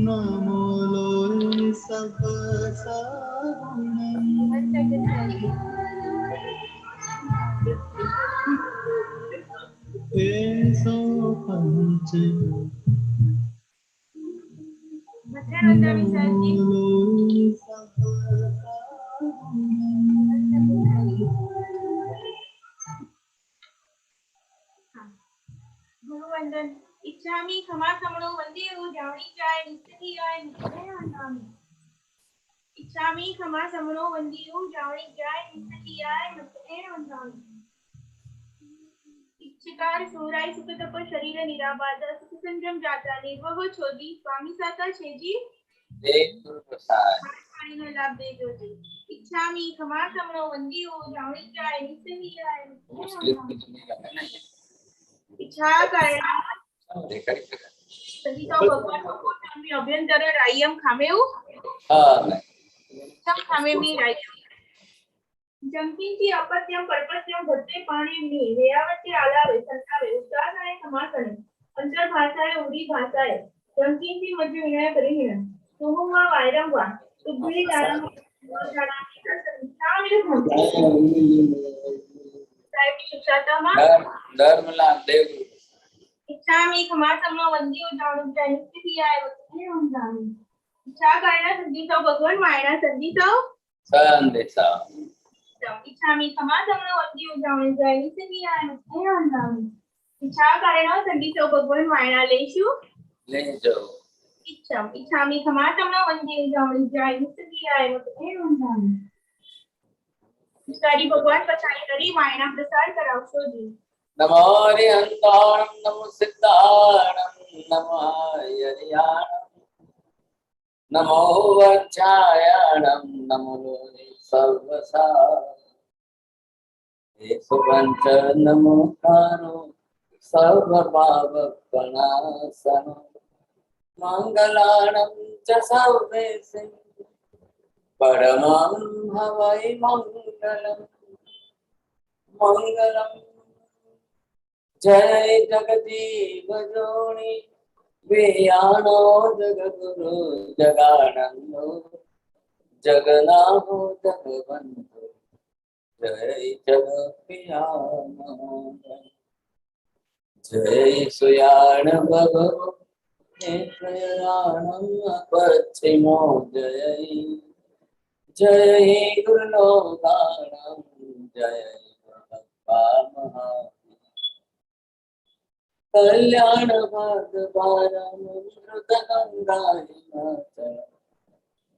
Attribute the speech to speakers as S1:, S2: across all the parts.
S1: नमो लोय सब सो पंच
S2: गुरुवंदन इच्छामि क्षमा समणो वंदे जावणी जाय निस्ती आय निस्ते नामी इच्छामि क्षमा समणो वंदे जावणी जाय निस्ती आय निस्ते नामी इच्छिकार सोराय सुख तप शरीर निराबाद सुख संजम जाता निर्वह छोदी स्वामी साता छेजी
S3: गुरु प्रसाद
S2: पानी में लाभ दे जो जी इच्छामि क्षमा समणो वंदे जावणी जाय निस्ती आय इच्छा कारण संगीता भगवान मी अभ्यंतर रायम खामेऊ सम खामे मी रायम जंकिंची अपत्यम परपत्यम भद्रे पाणी मी वेयावती आलावे संतावे उदाहरणे समासने अंतर भाषाए उरी भाषाए जंकिंची मध्य विनय करीन तुहुमा वायरम वा तुबली जाणम जाणानी का संख्या में भक्ति साहेब शिक्षातमा
S3: धर्मला देव
S2: इच्छामि क्षमा समणो वंदे जाणून निस्ती आय वक्ते जाणी इच्छा करना संगीता भगवान मायना संगीता
S3: संदेशा
S2: इच्छामि क्षमा समणो वंदे जाणून निस्ती आय वक्ते जाणी इच्छा करना संगीता भगवान मायना लेशु
S3: ले जो
S2: इच्छामि क्षमा समणो वंदे जाणून निस्ती आय वक्ते जाणी सारी भगवान पछाई करी मायना प्रसार करावशो जी
S3: नमो हरिहंताणं नमो सिद्धाणं नमो हरियाणं नमो वज्रायणं नमो सर्वसा सुपंच नमो कारो सर्वपावपनाशनं मंगलाणं च सर्वेशे परमं हवै मंगलम् मंगलम् जय जगदीव जोनि वियानो जगद्गुरु जगानंदो जगनाहो जगवंतो जय जगपियानंद जय सुयान भगवो प्रयाणं पश्चिमो जय जय गुरुलोकाणं जय महा कल्याण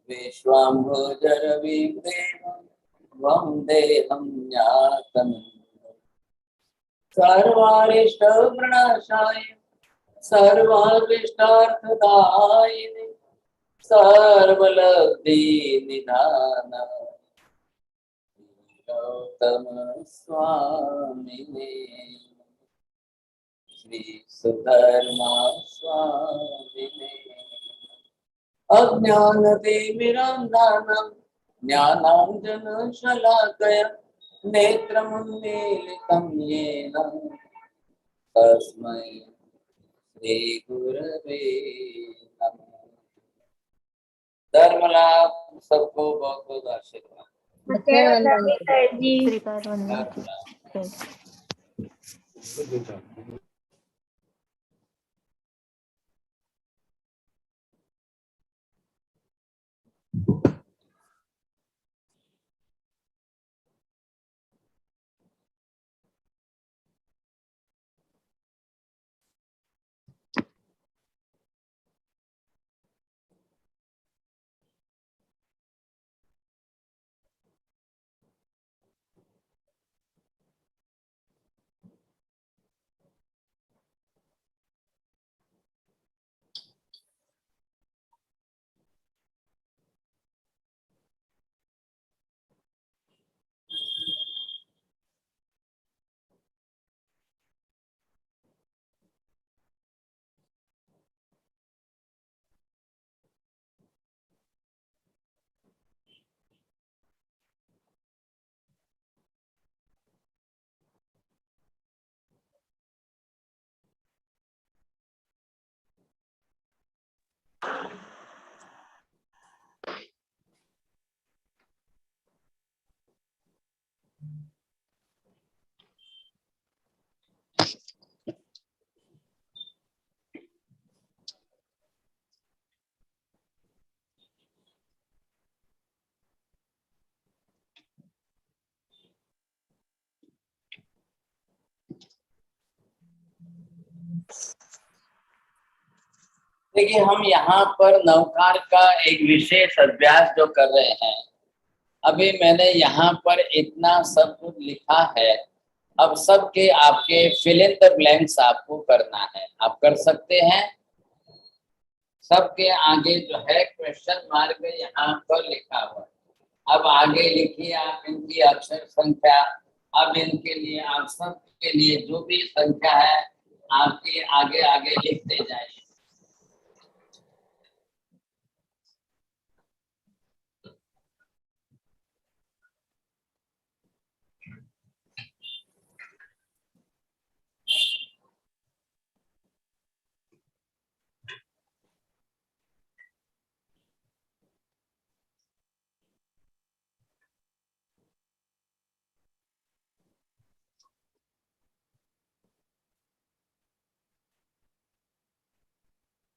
S3: विश्वाम्भोजर विप्रेम वंदेहं ज्ञातम् सर्वारिष्ट प्रणाशाय सर्वाभीष्टार्थदायिने सर्वलब्धि निधान गौतम स्वामिने श्री सुधर्मा स्वामिने अज्ञानतिमिरान्धानां ज्ञानाञ्जनशलाकया नेत्रमुन्मीलितं येन तस्मै श्रीगुरवे नमः। धर्मलाभ सबको बहुत बहुत आशीर्वाद।
S2: जी
S3: देखिए, हम यहाँ पर नवकार का एक विशेष अभ्यास जो कर रहे हैं, अभी मैंने यहाँ पर इतना सब कुछ लिखा है। अब सबके आपके फिल इन द ब्लैंक्स आपको करना है, आप कर सकते हैं। सबके आगे जो है क्वेश्चन मार्क यहाँ पर लिखा हुआ है। अब आगे लिखिए आप इनकी अक्षर संख्या। अब इनके लिए आप सबके लिए जो भी संख्या है आपके आगे आगे लिखते जाइए।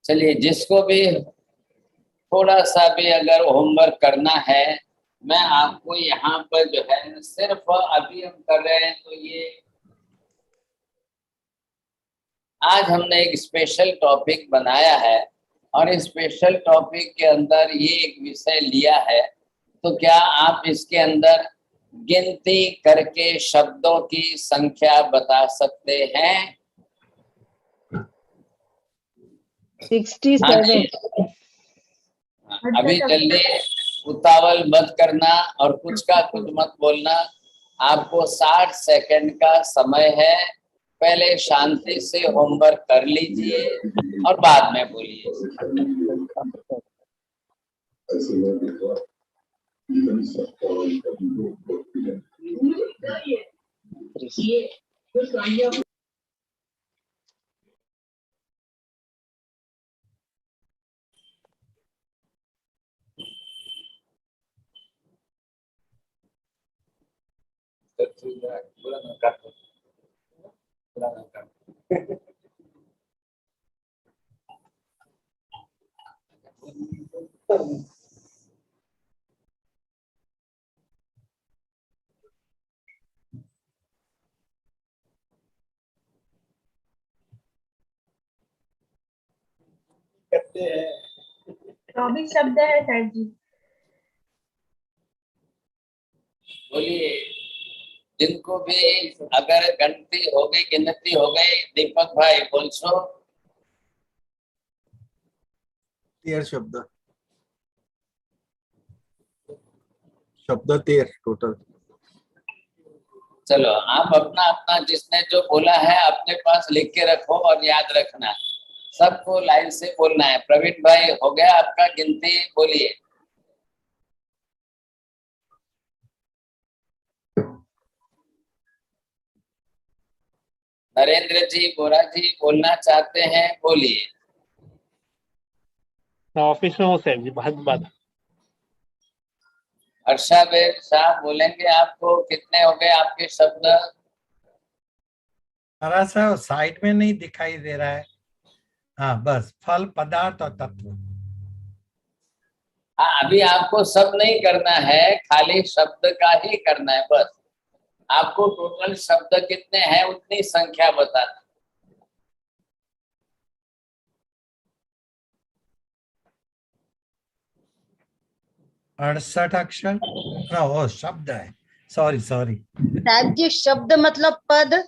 S3: चलिए, जिसको भी थोड़ा सा भी अगर होमवर्क करना है, मैं आपको यहाँ पर जो है सिर्फ अभी हम कर रहे हैं, तो ये आज हमने एक स्पेशल टॉपिक बनाया है और इस स्पेशल टॉपिक के अंदर ये एक विषय लिया है। तो क्या आप इसके अंदर गिनती करके शब्दों की संख्या बता सकते हैं?
S4: 67।
S3: अभी जल्दी, उतावल मत करना और कुछ का कुछ मत बोलना। आपको 60 सेकंड का समय है। पहले शांति से होमवर्क कर लीजिए और बाद में बोलिए। पूरा ना कर, पूरा ना कर। करते हैं।
S2: टॉपिक शब्द है सर जी।
S3: बोलिए, जिनको भी अगर गिनती हो गई, गिनती हो गई, दीपक भाई बोल सो।
S5: 13 शब्द, शब्द 13 टोटल।
S3: चलो, आप अपना अपना जिसने जो बोला है अपने पास लिख के रखो और याद रखना, सबको लाइन से बोलना है। प्रवीण भाई, हो गया आपका गिनती? बोलिए। नरेंद्र जी, बोरा जी बोलना चाहते हैं, बोलिए।
S6: ऑफिस में हो सर जी, बहुत बात।
S3: हर्षा बेन साहब बोलेंगे आपको कितने हो गए आपके शब्द?
S7: थोड़ा सा साइड में नहीं दिखाई दे रहा है। हाँ, बस फल, पदार्थ और तत्व।
S3: हाँ, अभी आपको सब नहीं करना है, खाली शब्द का ही करना है बस। आपको टोटल शब्द कितने हैं उतनी संख्या बताना।
S7: 68 अक्षर। ओ, शब्द है, सॉरी।
S4: साहब जी, शब्द मतलब पद।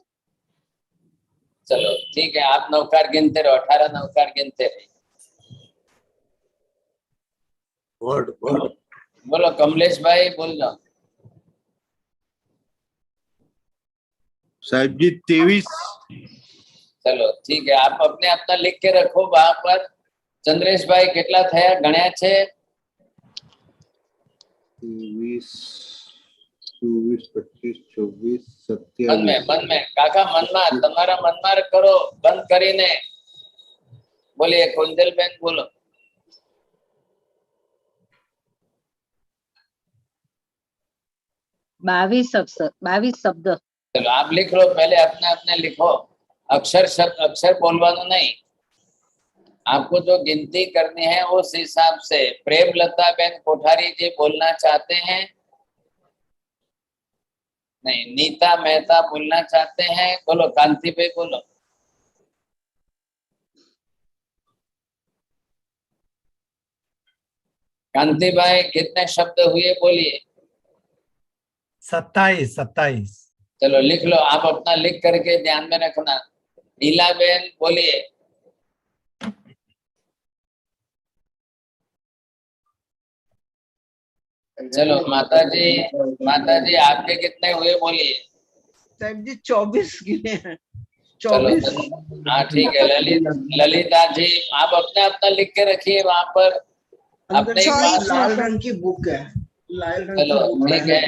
S3: चलो ठीक है, आप नौकार गिनते रहो, 18 नौकार गिनते रहिए।
S5: वर्ड वर्ड
S3: बोलो कमलेश भाई, बोल जाओ।
S5: साहब जी 23।
S3: चलो ठीक है, आप अपने अपना लिख के रखो वहां पर। चंद्रेश भाई કેટલા થયા, ગણ્યા છે?
S5: 23, 24, 25, 24,
S3: मन
S5: 27।
S3: में काका મનમાં, તમારા મનમાં કરો બંધ કરીને। બોલીએ કુંજલ બેન, બોલો।
S4: 22 शब्द।
S3: चलो आप लिख लो, पहले अपने अपने लिखो, अक्षर शब्द अक्षर बोलवानो नहीं, आपको जो गिनती करनी है उस हिसाब से। प्रेमलता बेन कोठारी जी बोलना चाहते हैं? नहीं। नीता मेहता बोलना चाहते हैं? बोलो। कांति भाई बोलो। कांति भाई कितने शब्द हुए बोलिए?
S7: 27।
S3: चलो लिख लो, आप अपना लिख करके ध्यान में रखना। नीला बेन बोलिए। चलो माता जी आपके कितने हुए बोलिए?
S1: साहब जी 24 गिने हैं।
S3: चलो
S1: 24।
S3: हाँ ठीक है। ललिता जी आप अपने अपना लिख के रखिए वहां पर अपने ही पास।
S1: लाल रंग की बुक है, लाल रंग
S3: चलो
S1: की बुक
S3: ठीक है।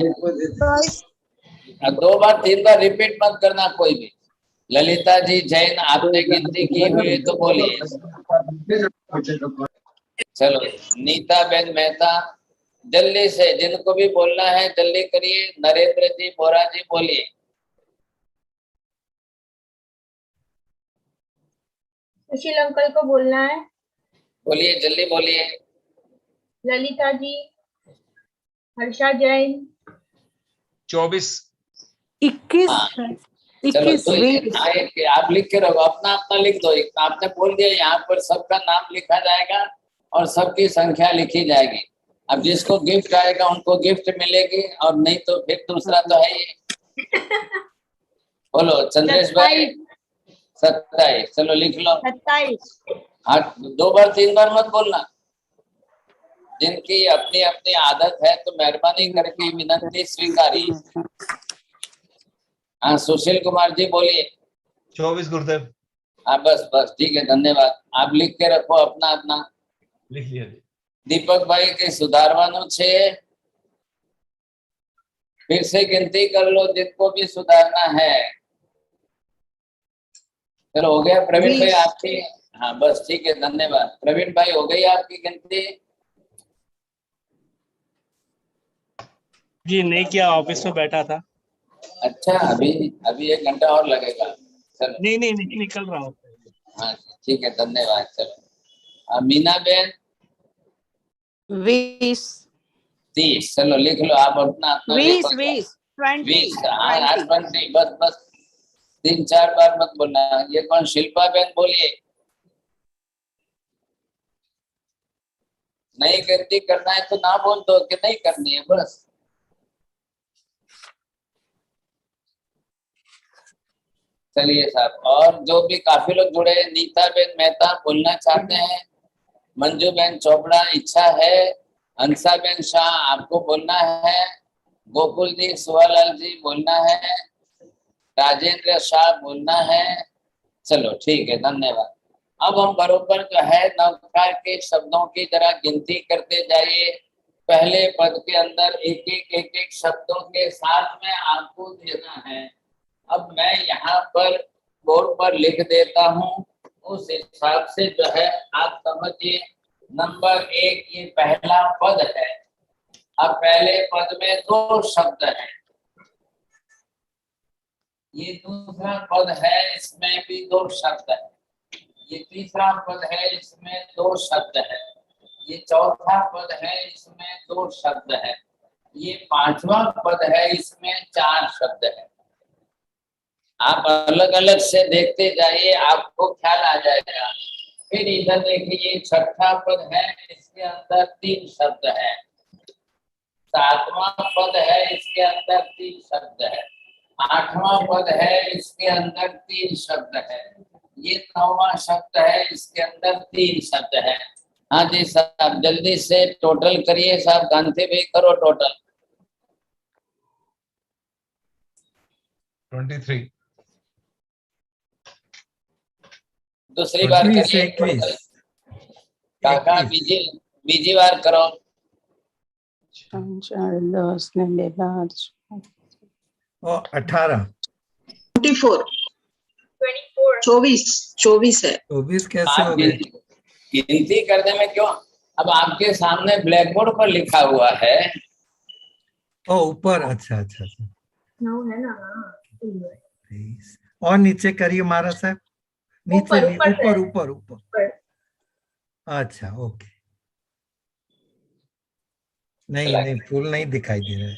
S1: है।
S3: 2 बार 3 बार रिपीट मत करना कोई भी। ललिता जी जैन आपने गिनती की हुई तो बोलिए। चलो नीता बेन मेहता जल्दी से, जिनको भी बोलना है जल्दी करिए। नरेंद्र जी बोरा जी बोलिए।
S2: सुशील अंकल को बोलना है।
S3: बोलिए जल्दी बोलिए।
S2: ललिता जी, हर्षा जैन,
S8: 24।
S4: 21
S3: हाँ, चलो
S4: 21
S3: तो
S4: 20।
S3: आप लिख के रखो, अपना अपना लिख दो। आपने बोल दिया, यहाँ पर सबका नाम लिखा जाएगा और सबकी संख्या लिखी जाएगी। अब जिसको गिफ्ट आएगा उनको गिफ्ट मिलेगी, और नहीं तो फिर दूसरा तो है ही। बोलो चंद्रेश भाई। 27। चलो लिख लो।
S4: 27।
S3: हाँ 2 बार 3 बार मत बोलना। जिनकी अपनी अपनी आदत है तो मेहरबानी करके विनती स्वीकारिए। हाँ सुशील कुमार जी बोलिए।
S8: 24 गुरुदेव।
S3: हाँ बस बस ठीक है, धन्यवाद। आप लिख के रखो अपना अपना।
S8: लिख लिया जी।
S3: दीपक भाई के सुधारवानो छे, फिर से गिनती कर लो जिनको भी सुधारना है। चलो हो गया प्रवीण भाई आपकी? हाँ बस ठीक है, धन्यवाद। प्रवीण भाई हो गई आपकी गिनती?
S6: जी नहीं किया, ऑफिस में बैठा था।
S3: अच्छा अभी 1 घंटा और लगेगा। चलो
S6: नहीं निकल रहा हूँ।
S3: हाँ ठीक है, धन्यवाद। चलो मीना बेन
S4: 20
S3: 30। चलो लिख लो, आप अपना अपना लिखो।
S4: 20
S3: 20
S4: 20
S3: हाँ
S4: 20।
S3: 20। बस बस 3-4 बार मत बोलना। ये कौन? शिल्पा बेन बोलिए। नहीं गिनती करना है तो ना बोल दो कि नहीं करनी है, बस। चलिए साहब, और जो भी काफी लोग जुड़े हैं, नीता बेन मेहता बोलना चाहते हैं, मंजू बेन चोपड़ा इच्छा है, हंसा बेन शाह आपको बोलना है, गोकुल जी सुवालाल जी बोलना है, राजेंद्र शाह बोलना है। चलो ठीक है, धन्यवाद। अब हम बरोबर जो है नवकार के शब्दों की जरा गिनती करते जाइए। पहले पद के अंदर एक एक शब्दों के साथ में आपको देना है। अब मैं यहाँ पर बोर्ड पर लिख देता हूँ, उस हिसाब से जो है आप समझिए। नंबर 1 ये पहला पद है। अब पहले पद में 2 शब्द हैं। ये दूसरा पद है, इसमें भी 2 शब्द है। ये तीसरा पद है, इसमें 2 शब्द है। ये चौथा पद है, इसमें 2 शब्द है। ये 5वां पद है, इसमें 4 शब्द है। आप अलग अलग से देखते जाइए, आपको ख्याल आ जाएगा। फिर इधर देखिए, 6ठा पद है, इसके अंदर 3 शब्द है। 7वां पद है, इसके अंदर 3 शब्द है। 8वां पद है, इसके अंदर 3 शब्द है। ये 9वां शब्द है, इसके अंदर 3 शब्द है। हाँ जी साहब, जल्दी से टोटल करिए साहब। गांधी भी करो टोटल।
S8: 23।
S3: दूसरी बार
S7: 20
S3: करिए
S7: 21।
S3: काका, बीजी बार करो।
S4: 5 4 10 ने 12
S7: और 18।
S2: 24
S1: 24 है।
S7: 24 कैसे
S3: आप
S7: हो गए?
S3: गिनती करने में क्यों? अब आपके सामने ब्लैक बोर्ड पर लिखा हुआ है
S7: ओ ऊपर, अच्छा अच्छा अच्छा।
S2: 9 है ना, हाँ।
S7: 23 और नीचे करिए महाराज साहब, नीचे
S2: ऊपर
S7: नहीं,
S2: ऊपर
S7: ऊपर
S2: से।
S7: ऊपर ऊपर।
S2: ऊपर।
S7: अच्छा ओके, नहीं नहीं फुल नहीं दिखाई दे रहा है।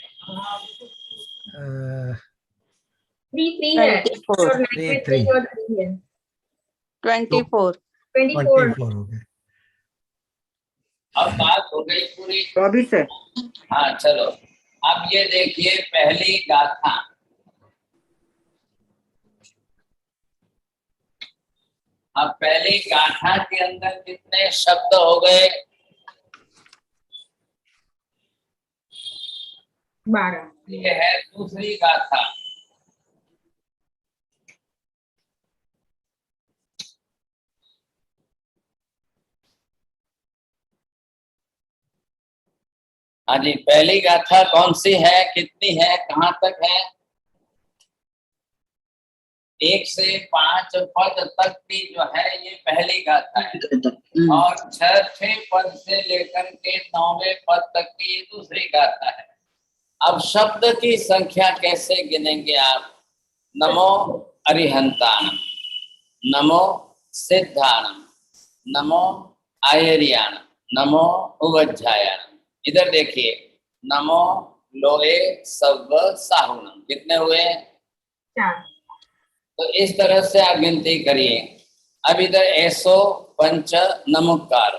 S2: 3 है
S4: 24
S2: और नेक में
S7: 3
S2: 3 और 3 है।
S4: 24
S2: 24।
S7: 24 हो गए।
S3: अब बात हो गई पूरी।
S1: 24 है।
S3: हाँ चलो, अब ये देखिए पहली गाथा। अब पहली गाथा के अंदर कितने शब्द हो गए?
S2: 12।
S3: ये है दूसरी गाथा। हाँ जी, पहली गाथा कौन सी है, कितनी है, कहाँ तक है? 1 से 5 पद तक की जो है ये पहली गाथा है, और 6 पद से लेकर के 9वें पद तक की ये दूसरी गाथा है। अब शब्द की संख्या कैसे गिनेंगे आप? नमो अरिहंताणम, नमो सिद्धाणम, नमो आयर्याणम, नमो उवज्झायाणम। इधर देखिए, नमो लोहे सव्व साहुणम, कितने हुए?
S2: 4।
S3: तो इस तरह से आप गिनती करिए। अब इधर ऐसो पंच नमोकार,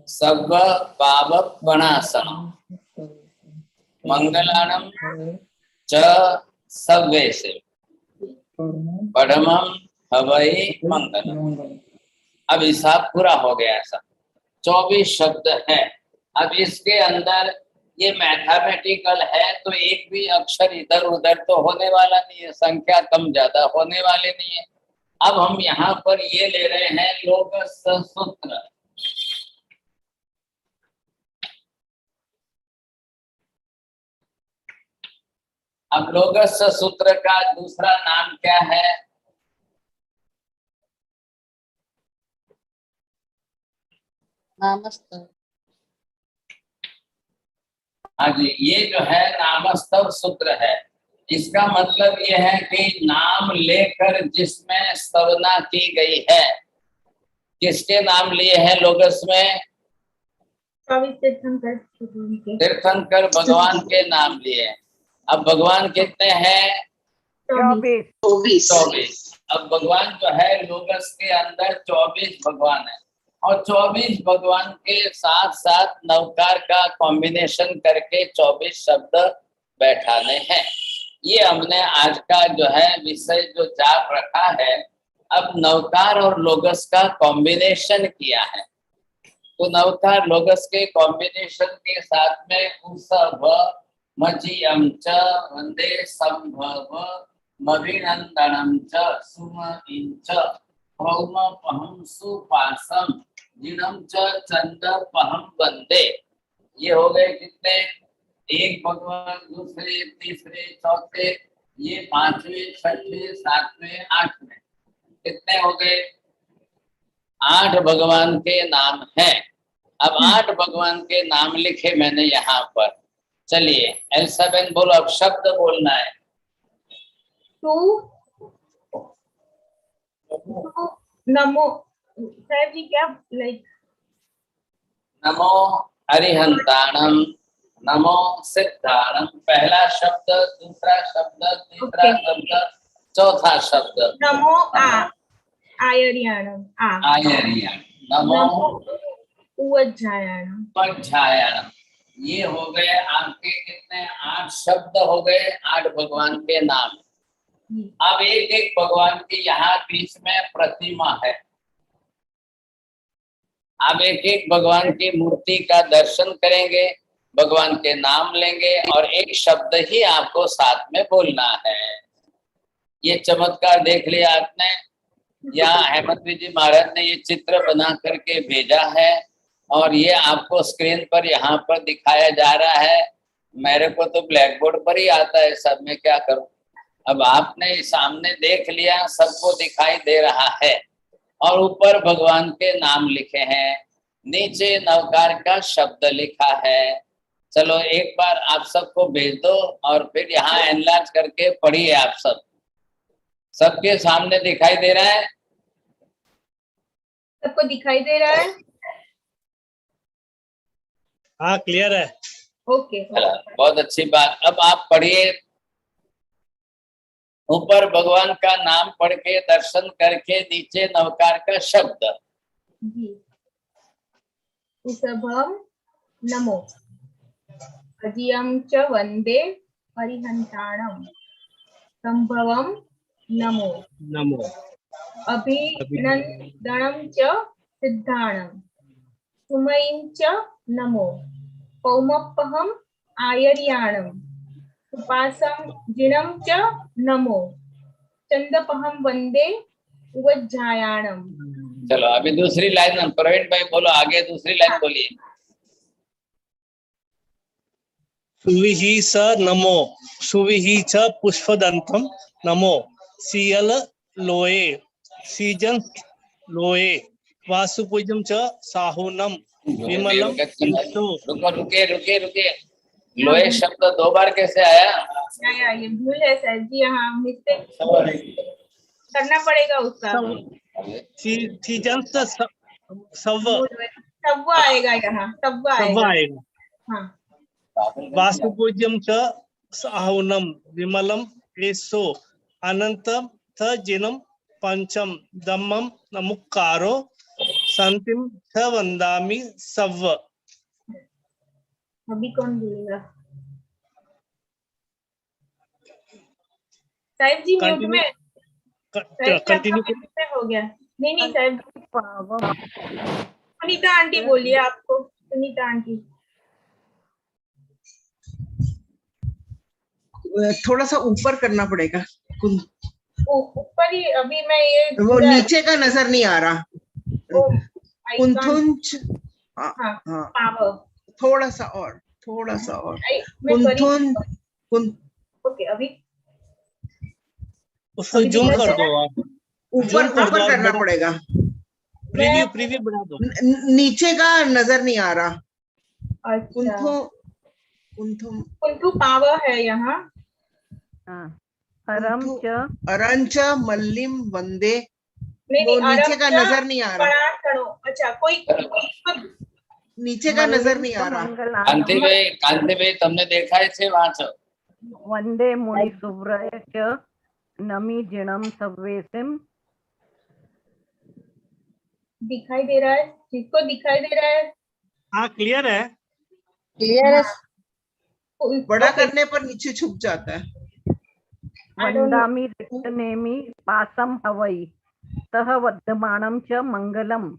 S3: सव्व पाव पणासनम, मंगलाणम च सव्वेसे, पढ़मम हवै मंगलम। अब हिसाब पूरा हो गया ऐसा। 24 शब्द है। अब इसके अंदर ये मैथमेटिकल है, तो एक भी अक्षर इधर उधर तो होने वाला नहीं है, संख्या कम ज्यादा होने वाले नहीं है। अब हम यहाँ पर ये ले रहे हैं लोगस सूत्र। अब लोगस सूत्र का दूसरा नाम क्या है?
S4: नामस्तव।
S3: हाँ जी, ये जो है नामस्तव सूत्र है। इसका मतलब ये है कि नाम लेकर जिसमें स्तवना की गई है। किसके नाम लिए हैं लोगस में?
S2: 24 तीर्थंकर।
S3: तीर्थंकर भगवान के नाम लिए। अब भगवान कितने हैं?
S2: 24।
S3: 24। अब भगवान जो है लोगस के अंदर 24 भगवान है, और 24 भगवान के साथ साथ नवकार का कॉम्बिनेशन करके 24 शब्द बैठाने हैं। ये हमने आज का जो है विषय जो चाप रखा है। अब नवकार और लोगस का कॉम्बिनेशन किया है, तो नवकार लोगस के कॉम्बिनेशन के साथ में उसभ मजीयम च वंदे संभव मभिनंदनम च सुमइन च भौमपहं सुपासम जिनम च चंदपहं वंदे। ये हो गए कितने? एक भगवान, दूसरे, तीसरे, चौथे, ये 5वें, 6वें, 7वें, 8वें, कितने हो गए? 8 भगवान के नाम हैं। अब 8 भगवान के नाम लिखे मैंने यहाँ पर। चलिए L7 बोलो, अब शब्द बोलना है।
S2: 2 नमो सर जी, क्या लाइक?
S3: नमो अरिहंताणम, नमो सिद्धाणम, पहला शब्द, दूसरा शब्द, तीसरा शब्द, चौथा शब्द।
S2: नमो आयर्याणम,
S3: आयर्याणम, नमो
S2: उवज्झायाणम,
S3: उवज्झायाणम। ये हो गए आपके कितने? 8 शब्द हो गए, 8 भगवान के नाम। अब एक एक भगवान की यहाँ बीच में प्रतिमा है। आप एक एक भगवान की मूर्ति का दर्शन करेंगे, भगवान के नाम लेंगे, और एक शब्द ही आपको साथ में बोलना है। ये चमत्कार देख लिया आपने। यहाँ हेमंत जी महाराज ने ये चित्र बना करके भेजा है, और ये आपको स्क्रीन पर यहाँ पर दिखाया जा रहा है। मेरे को तो ब्लैक बोर्ड पर ही आता है सब, में क्या करूं। अब आपने सामने देख लिया, सबको दिखाई दे रहा है, और ऊपर भगवान के नाम लिखे हैं। नीचे नवकार का शब्द लिखा है। चलो एक बार आप सबको भेज दो और फिर यहाँ एनलार्ज करके पढ़िए। आप सब सबके सामने दिखाई दे रहा है?
S2: सबको दिखाई दे रहा है?
S6: हाँ क्लियर है।
S2: ओके।
S3: चलो बहुत अच्छी बात। अब आप पढ़िए, ऊपर भगवान का नाम पढ़ के दर्शन करके नीचे नवकार का शब्द।
S2: जी। ऋषभम नमो, अजियम च वंदे परिहंताणम, संभवम नमो,
S6: नमो।
S2: अभिनंदनम च सिद्धाणम, सुमयिं च नमो, पौमप्पहम आयर्याणम, उपासं जिनं च नमो, चंदपहम वंदे उवज्जायाणम।
S3: चलो अभी दूसरी लाइन प्रवीण भाई बोलो, आगे दूसरी लाइन बोलिए।
S6: सुविहि स नमो, सुविहि च पुष्पदंतम नमो, सियल लोए, सीजन लोए, वासुपूजम च साहुनम, विमलम युक्तो।
S3: रुको रुके रुके रुके, लोहे शब्द 2 बार कैसे आया?
S2: ये भूल है सर जी, हाँ मिस्टेक करना पड़ेगा उसका।
S6: सीजन
S2: सव्वा आएगा यहाँ, सव्वा आएगा।
S6: आएगा।
S2: हाँ।
S6: वासुपूज्यम च साहुनम, विमलम एसो, अनंतम थ जिनम, पंचम दम्मम नमुक्कारो, संतिम थ वंदामि सव्व।
S2: अभी कौन बोलेगा? साहिब जी म्यूट में।
S6: कंटिन्यू
S2: हो गया। नहीं साहिब, सुनीता आंटी बोलिए। आपको सुनीता आंटी
S1: थोड़ा सा ऊपर करना पड़ेगा।
S2: ऊपर ही। अभी मैं ये
S1: वो नीचे का नजर नहीं आ रहा। कुंथुंच।
S2: हाँ,
S1: हाँ,
S2: पावर।
S1: थोड़ा सा और
S2: कुंथुन।
S1: कुंथुन।
S2: ओके, अभी
S6: उसको जूम कर दो आप।
S1: ऊपर ऊपर करना पड़ेगा।
S6: प्रीव्यू बढ़ा दो।
S1: नीचे का नजर नहीं आ रहा।
S2: अच्छा,
S1: कुंथु
S2: पावर है यहाँ।
S1: अरंच मल्लिम वंदे, वो नीचे का नजर नहीं आ रहा।
S2: अच्छा, कोई
S1: नीचे का नजर नहीं आ रहा।
S3: कांति भाई तुमने देखा है से वाचो।
S9: वंदे मुनि सुव्रय च नमी जिणम सव्वेसिम।
S2: दिखाई दे रहा है? जिसको दिखाई दे रहा है?
S6: हाँ क्लियर है।
S9: क्लियर है।
S1: बड़ा करने पर नीचे छुप जाता है।
S9: वंदामि रिक्तनेमि पासम हवई, तह वर्धमानम च मंगलम।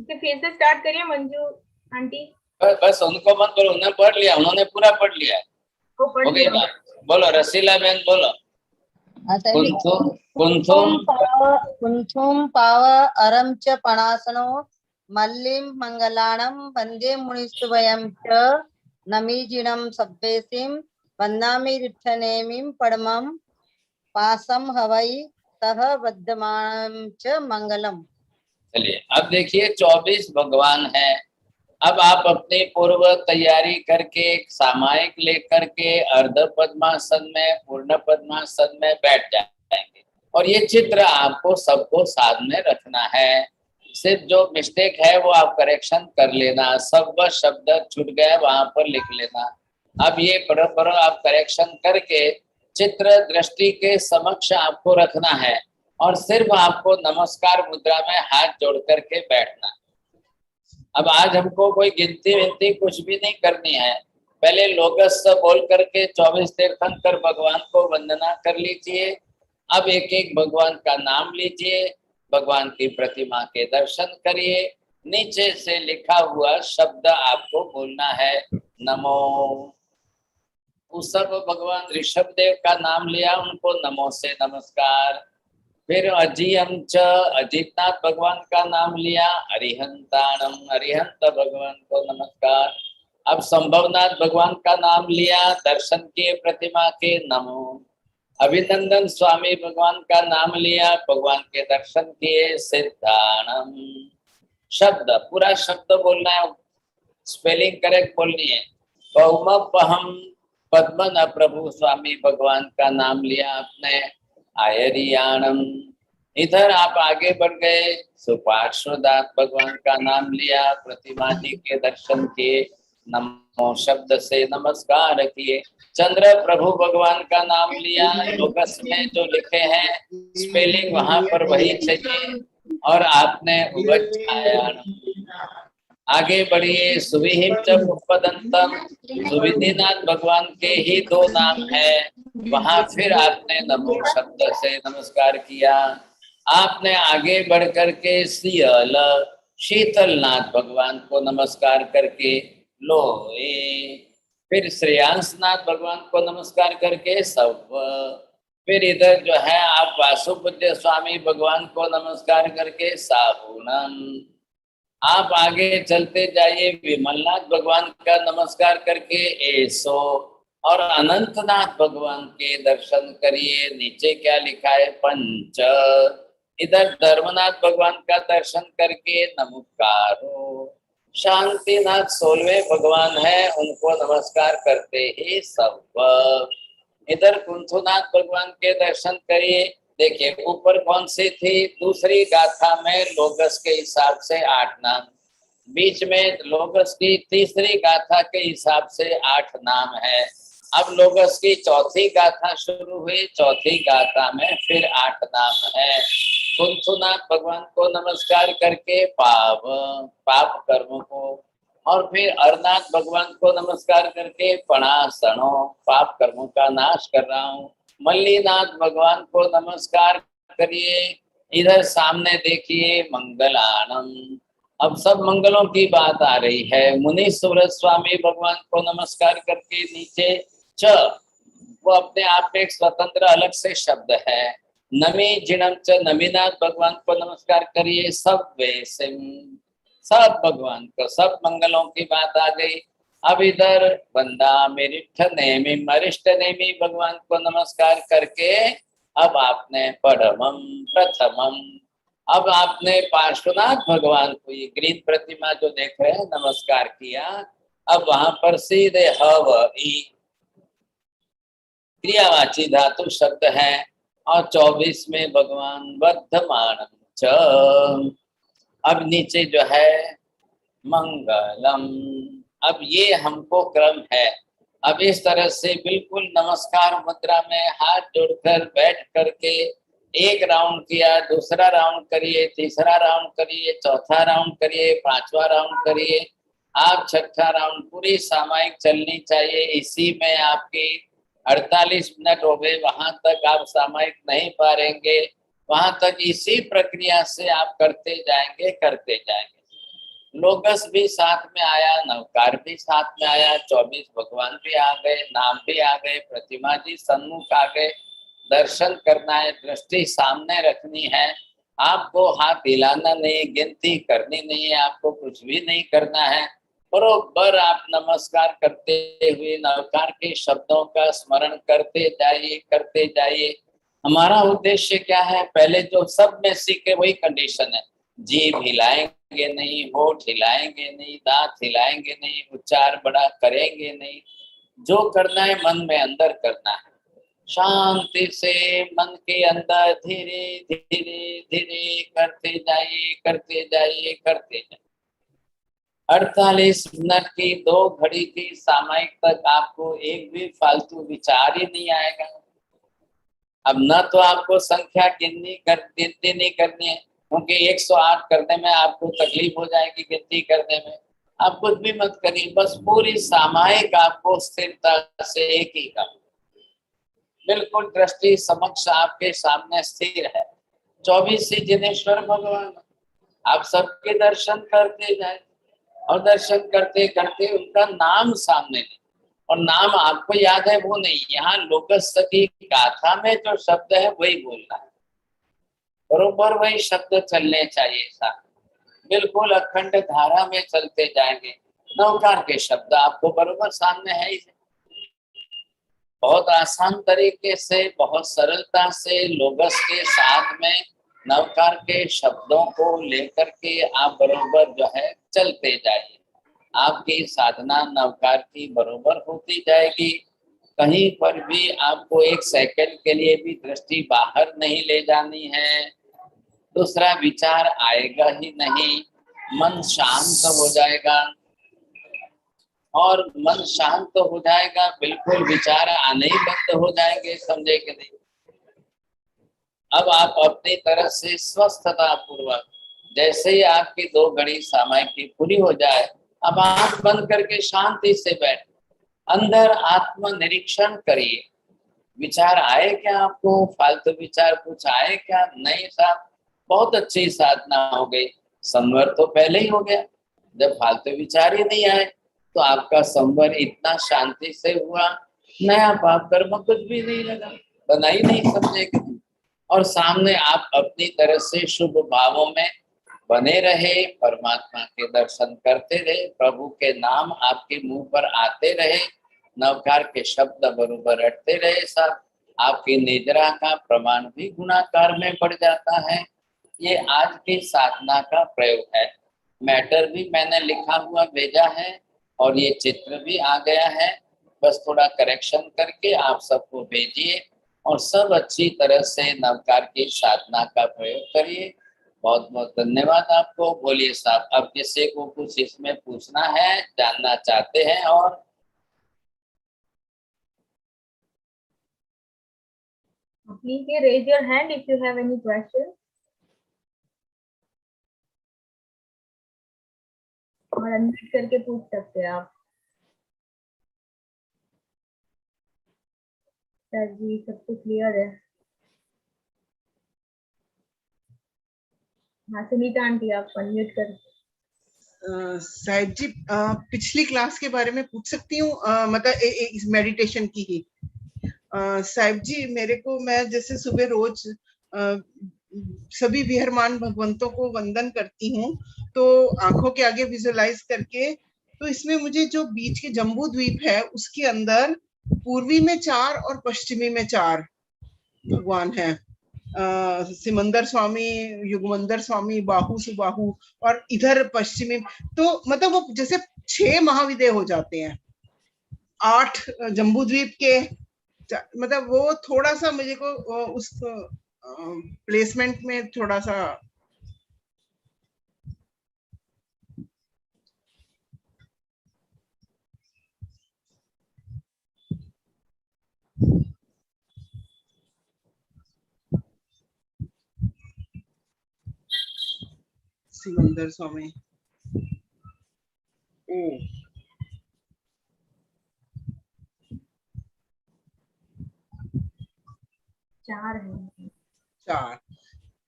S2: फिर से स्टार्ट करिए मंजू आंटी।
S3: बस उनको मत बोलो, उन्होंने पढ़ लिया, उन्होंने पूरा पढ़ लिया।
S2: पढ़ लिया।
S3: बोलो रसीला बहन बोलो।
S9: कुंथुम पाव अरम च पणासनो, मल्लिम मंगलाणम, वंदे मुनिस्तुभयं च नमीजिणं सब्बेसिम, वंदामि रिठ्ठनेमिं पद्मं पासम हवई, तह वद्धमानं च मंगलम।
S3: चलिए अब देखिए 24 भगवान हैं। अब आप अपनी पूर्व तैयारी करके एक सामायिक लेकर के अर्ध पद्मासन में, पूर्ण पद्मासन में बैठ जाएंगे और ये चित्र आपको सबको सामने रखना है। सिर्फ जो मिस्टेक है वो आप करेक्शन कर लेना। सब शब्द छूट गया वहां पर लिख लेना। अब ये बराबर आप करेक्शन करके चित्र दृष्टि के समक्ष आपको रखना है और सिर्फ आपको नमस्कार मुद्रा में हाथ जोड़ करके बैठना। अब आज हमको कोई गिनती विनती कुछ भी नहीं करनी है। पहले लोगस बोल करके 24 तीर्थंकर भगवान को वंदना कर लीजिए। अब एक एक भगवान का नाम लीजिए, भगवान की प्रतिमा के दर्शन करिए। नीचे से लिखा हुआ शब्द आपको बोलना है, नमो। उस सब भगवान ऋषभ देव का नाम लिया, उनको नमो से नमस्कार। फिर अजियम च अजितनाथ भगवान का नाम लिया, अरिहंताणम अरिहंत भगवान को नमस्कार। अब संभवनाथ भगवान का नाम लिया, दर्शन किए प्रतिमा के, नमो। अभिनंदन स्वामी भगवान का नाम लिया, भगवान के दर्शन किए। सिद्धाणम शब्द, पूरा शब्द बोलना है, स्पेलिंग करेक्ट बोलनी है। पौमपहम पद्मन प्रभु स्वामी भगवान का नाम लिया आपने। आयरियाणम, इधर आप आगे बढ़ गए। सुपार्श्वदात भगवान का नाम लिया, प्रतिमा जी के दर्शन किए, नमो शब्द से नमस्कार किए। चंद्र प्रभु भगवान का नाम लिया, लोकस में जो लिखे हैं स्पेलिंग वहां पर वही चाहिए, और आपने उगच्छायाणम। आगे बढ़िए। सुविहिम च उपदंतम, सुविधिनाथ भगवान के ही दो नाम है, वहां फिर आपने नमो शब्द से नमस्कार किया। आपने आगे बढ़ करके सियल शीतलनाथ भगवान को नमस्कार करके लोए, फिर श्रेयांसनाथ भगवान को नमस्कार करके सव, फिर इधर जो है आप वासुपूज्य स्वामी भगवान को नमस्कार करके साहुनम। आप आगे चलते जाइए, विमलनाथ भगवान का नमस्कार करके ऐसो, और अनंतनाथ भगवान के दर्शन करिए। नीचे क्या लिखा है, पंच। इधर धर्मनाथ भगवान का दर्शन करके नमस्कारो। शांतिनाथ 16वें भगवान है, उनको नमस्कार करते ही सब। इधर कुंथुनाथ भगवान के दर्शन करिए। देखिए ऊपर कौन सी थी, दूसरी गाथा में लोगस के हिसाब से 8 नाम, बीच में लोगस की तीसरी गाथा के हिसाब से 8 नाम है। अब लोगस की चौथी गाथा शुरू हुई, चौथी गाथा में फिर 8 नाम है। कुंथुनाथ भगवान को नमस्कार करके पाप कर्म को, और फिर अरनाथ भगवान को नमस्कार करके पणासनो, पाप कर्मों का नाश कर रहा हूँ। मल्लीनाथ भगवान को नमस्कार करिए। इधर सामने देखिए मंगलानम, अब सब मंगलों की बात आ रही है। मुनि सूरज स्वामी भगवान को नमस्कार करके नीचे च, वो अपने आप में एक स्वतंत्र अलग से शब्द है। नमी जिणम च, नमीनाथ भगवान को नमस्कार करिए। सब वैसिम, सब भगवान को, सब मंगलों की बात आ गई। अब इधर बंदा मेरिष्ठ नेमी, मरिष्ठ नेमी भगवान को नमस्कार करके अब आपने परमम प्रथमम, अब आपने पार्श्वनाथ भगवान को, ये ग्रीन प्रतिमा जो देख रहे हैं, नमस्कार किया। अब वहां पर सीधे हव ई क्रियावाची धातु शब्द है, और 24 में भगवान वर्धमानम च। अब नीचे जो है मंगलम, अब ये हमको क्रम है। अब इस तरह से बिल्कुल नमस्कार मुद्रा में हाथ जोड़कर बैठ करके एक राउंड किया, दूसरा राउंड करिए, तीसरा राउंड करिए, चौथा राउंड करिए, पांचवा राउंड करिए, आप छठा राउंड। पूरी सामायिक चलनी चाहिए। इसी में आपकी 48 मिनट हो गए, वहां तक आप सामायिक नहीं पारेंगे, वहां तक इसी प्रक्रिया से आप करते जाएंगे। लोगस भी साथ में आया, नवकार भी साथ में आया, 24 भगवान भी आ गए, नाम भी आ गए, प्रतिमा जी सन्मुख आ गए। दर्शन करना है, दृष्टि सामने रखनी है, आपको हाथ हिलाना नहीं, गिनती करनी नहीं है, आपको कुछ भी नहीं करना है। बरोबर आप नमस्कार करते हुए नवकार के शब्दों का स्मरण करते जाइए। हमारा उद्देश्य क्या है, पहले जो सब में सीखे वही कंडीशन है। जीभ हिलाएंगे नहीं, होठ हिलाएंगे नहीं, दांत हिलाएंगे नहीं, उच्चार बड़ा करेंगे नहीं। जो करना है मन में अंदर करना है, शांति से मन के अंदर धीरे धीरे करते जाइए। 48 मिनट की 2 घड़ी की सामायिक तक आपको एक भी फालतू विचार ही नहीं आएगा। अब न तो आपको संख्या गिनती नहीं करनी है, क्योंकि 108 करने में आपको तकलीफ हो जाएगी, गिनती करने में। आप कुछ भी मत करिए, बस पूरी सामायिक आपको स्थिरता से एक ही का, बिल्कुल दृष्टि समक्ष आपके सामने स्थिर है। 24 ही जिनेश्वर भगवान, आप सबके दर्शन करते जाए, और दर्शन करते करते उनका नाम सामने नहीं, और नाम आपको याद है वो नहीं, यहाँ लोकस की गाथा में जो शब्द है वही बोलना है, बरोबर वही शब्द चलने चाहिए साथ, बिल्कुल अखंड धारा में चलते जाएंगे। नवकार के शब्द आपको बरोबर सामने है ही। बहुत आसान तरीके से, बहुत सरलता से लोगस के साथ में नवकार के शब्दों को लेकर के आप बरोबर जो है चलते जाइए। आपकी साधना नवकार की बरोबर होती जाएगी। कहीं पर भी आपको एक सेकंड के लिए भी दृष्टि बाहर नहीं ले जानी है। दूसरा विचार आएगा ही नहीं, मन शांत हो जाएगा। और मन शांत हो जाएगा, बिल्कुल विचार आने ही बंद हो जाएंगे, समझे कि नहीं। अब आप अपनी तरफ से स्वस्थता पूर्वक, जैसे ही आपकी 2 घड़ी समय की पूरी हो जाए, अब आंख बंद करके शांति से बैठ अंदर आत्म निरीक्षण करिए। विचार आए क्या आपको? फालतू विचार कुछ आए क्या? नहीं साहब, बहुत अच्छी साधना हो गई। संवर तो पहले ही हो गया। जब फालतू विचार ही नहीं आए तो आपका संवर इतना शांति से हुआ, नया पाप कर्म कुछ भी नहीं लगा, बना ही नहीं, समझे कि। और सामने आप अपनी तरह से शुभ भावों में बने रहे, परमात्मा के दर्शन करते रहे, प्रभु के नाम आपके मुंह पर आते रहे, नवकार के शब्द बरोबर रटते रहे साहब, आपकी निद्रा का प्रमाण भी गुणाकार में बढ़ जाता है। ये आज की साधना का प्रयोग है। मैटर भी मैंने लिखा हुआ भेजा है और ये चित्र भी आ गया है। बस थोड़ा करेक्शन करके आप सबको भेजिए और सब अच्छी तरह से नवकार की साधना का प्रयोग करिए। बहुत बहुत धन्यवाद आपको। बोलिए साहब, अब किसी को कुछ इसमें पूछना है, जानना चाहते हैं? और
S2: Please raise your hand if you have any questions. और अनम्यूट करके पूछ सकते हैं आप। सर जी, सब कुछ क्लियर है? हाँ सुनीता आंटी, आप अनम्यूट कर।
S1: साहिब जी, पिछली क्लास के बारे में पूछ सकती हूँ? मतलब इस मेडिटेशन की ही। साहिब जी, मेरे को, मैं जैसे सुबह रोज सभी विहरमान भगवंतों को वंदन करती हूँ, तो आंखों के आगे विजुअलाइज करके, तो इसमें मुझे जो बीच के जम्बू द्वीप है उसके अंदर पूर्वी में 4 और पश्चिमी में 4 भगवान है। सिमंदर स्वामी, युगमंदर स्वामी, बाहु सुबाहु, और इधर पश्चिमी, तो मतलब वो जैसे 6 महाविदय हो जाते हैं, 8 जम्बूद्वीप के। मतलब वो थोड़ा सा मुझे को उस प्लेसमेंट में थोड़ा सा सिमंदर स्वामी, ओ
S2: 4 है।
S1: 4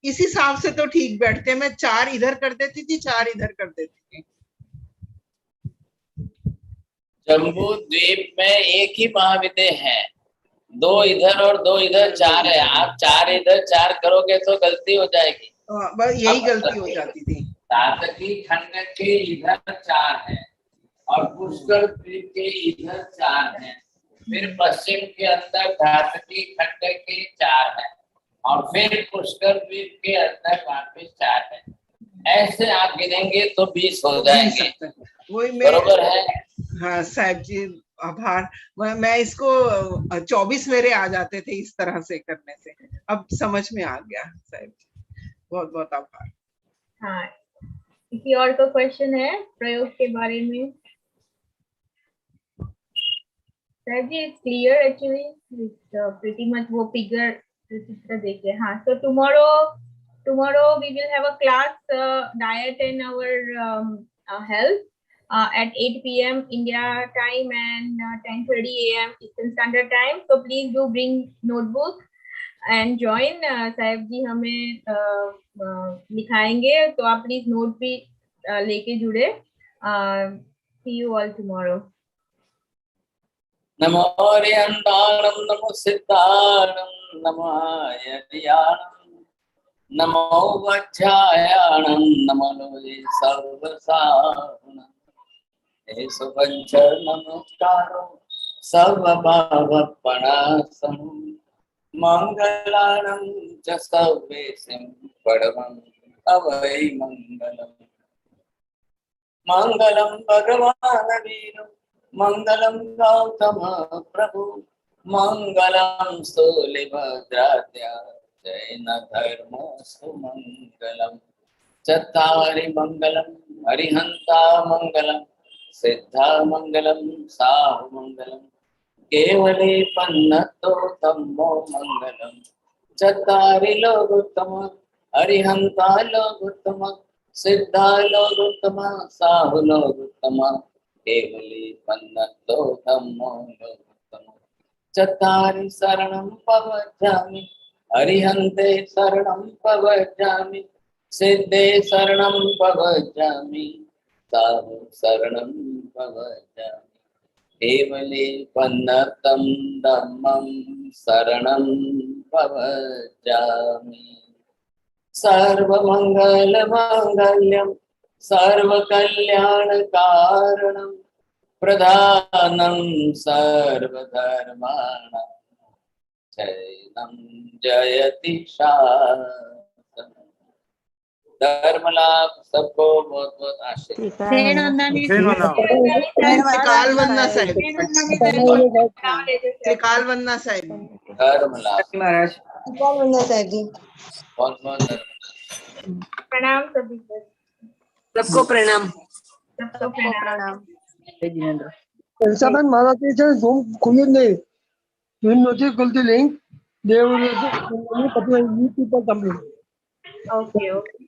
S1: इस हिसाब से तो ठीक बैठते हैं। मैं 4 इधर कर देती थी, 4 इधर कर देती थी।
S3: जम्बू द्वीप में एक ही महाविद्य है, 2 इधर और 2 इधर, 4 है। आप 4 इधर 4 करोगे तो गलती हो जाएगी।
S1: बस यही गलती हो जाती थी।
S3: तातकी खंड के इधर 4 है और पुष्कर द्वीप के इधर 4 है। फिर पश्चिम के अंदर धातकी खंड के 4 है और फिर पुष्कर द्वीप के अंदर वापिस 4 है। ऐसे आप गिनेंगे तो 20 हो जाएंगे।
S1: वही
S3: बरोबर है?
S1: हाँ साहब जी, आभार। मैं इसको 24 मेरे आ जाते थे इस तरह से करने से, अब समझ में आ गया साहब जी, बहुत बहुत आभार।
S2: हाँ, किसी और को क्वेश्चन है प्रयोग के बारे में? Sir ji, it's clear actually, pretty much वो फिगर चित्र देखिए। हाँ, so tomorrow we will have a class diet and our health at 8 p.m. India time and 10:30 a.m. Eastern Standard Time. So please do bring notebook and join. Sahib जी हमें लिखाएंगे, तो आप please note भी लेके जुड़े। See you all tomorrow.
S3: नमो हरियंताणं नमो सिद्धाणं नमो यदियाणं नमो वज्रायाणं नमो लोये सर्वसारणं हे सुपंच नमस्कारो सर्वभावपणासं मंगलानं च सर्वेशं परमं अवै मंगलम्। मंगलम भगवान वीर मंगलम गौतम प्रभु मंगलम स्थूलिभद्रात्या जैन धर्म सुमंगलम। चत्तारि मंगलम हरिहंता मंगलम सिद्धा मंगलम साहु मंगलम केवले पन्नतो तमो मंगलम। चत्तारि लोकोत्तम हरिहंता लोकोत्तम सिद्धा लोकोत्तम साहु लोकोत्तम केवली पन्नतो धम्मो लोकोत्तम। चत्तारि शरणं पवज्जामि हरिहन्ते शरणं पवज्जामि सिद्धे शरणं पवज्जामि साहु शरणं पवज्जामि केवले पन्नतं धम्मं शरणं पवज्जामि। सर्वमंगलमांगल्यं सर्वकल्याणकारणं प्रधानं सर्वधर्माणां शरणं जयति शासनम्। धर्म लाभ सबको बहुत बहुत आशीर्वाद।
S1: त्रिकाल वंदना साहेब, त्रिकाल वंदना साहेब।
S3: धर्म लाभ
S9: महाराज
S3: बहुत बहुत धर्म।
S2: प्रणाम सभी को।
S9: सबको प्रणाम।
S2: सबको प्रणाम।
S10: એલ્સાબેન મારાથી છે ઝૂમ ખુલ્યું જ નહીં. ઝૂમ નથી ખુલતી લિંક. દેવ યુટ્યુબ પર તમને.
S2: Okay okay.